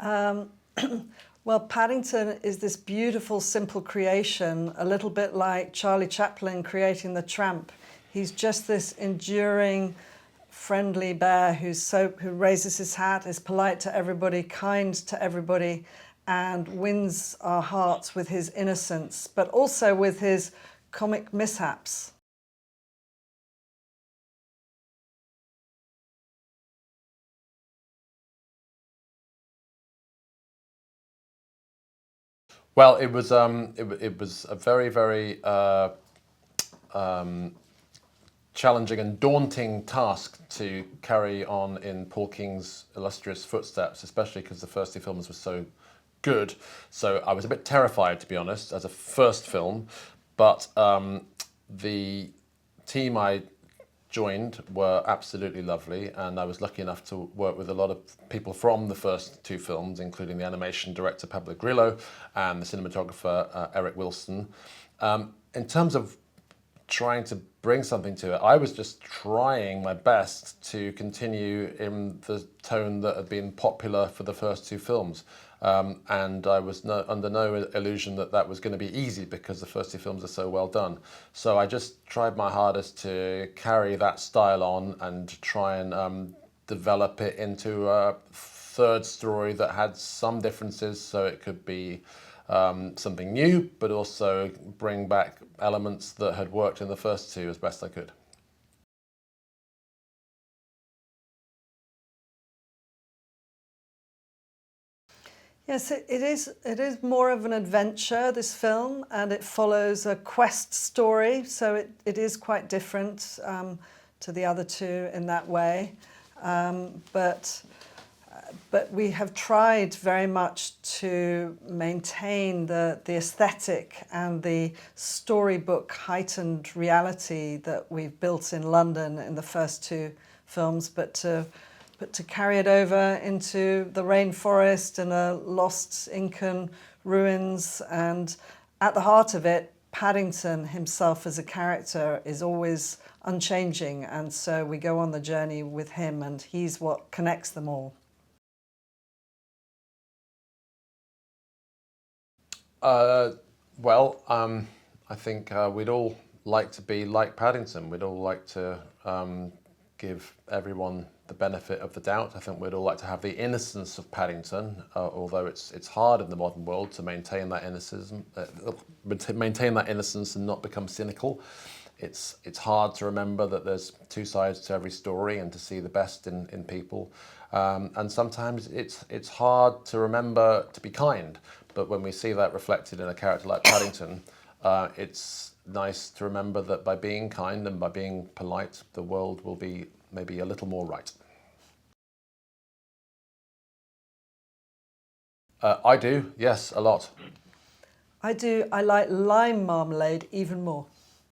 Um, well, Paddington is this beautiful, simple creation, a little bit like Charlie Chaplin creating the tramp. He's just this enduring, friendly bear who raises his hat, is polite to everybody, kind to everybody, and wins our hearts with his innocence, but also with his comic mishaps. Well, it was a very, very um, challenging and daunting task to carry on in Paul King's illustrious footsteps, especially because the first two films were so good. So I was a bit terrified, to be honest, as a first film. But the team I joined were absolutely lovely, and I was lucky enough to work with a lot of people from the first two films, including the animation director Pablo Grillo and the cinematographer Eric Wilson. In terms of trying to bring something to it, I was just trying my best to continue in the tone that had been popular for the first two films. And I was under no illusion that that was going to be easy because the first two films are so well done. So I just tried my hardest to carry that style on and try and develop it into a third story that had some differences, so it could be something new, but also bring back elements that had worked in the first two as best I could. Yes, it is. It is more of an adventure, this film, and it follows a quest story. So it is quite different to the other two in that way. But we have tried very much to maintain the aesthetic and the storybook heightened reality that we've built in London in the first two films, but to carry it over into the rainforest and a lost Incan ruins. And at the heart of it, Paddington himself as a character is always unchanging. And so we go on the journey with him, and he's what connects them all. I think we'd all like to be like Paddington. We'd all like to give everyone the benefit of the doubt. I think we'd all like to have the innocence of Paddington, although it's hard in the modern world to maintain that innocence and not become cynical. It's hard to remember that there's two sides to every story and to see the best in people. And sometimes it's hard to remember to be kind. But when we see that reflected in a character like Paddington, it's nice to remember that by being kind and by being polite, the world will be maybe a little more right. I do, yes, a lot. I do. I like lime marmalade even more.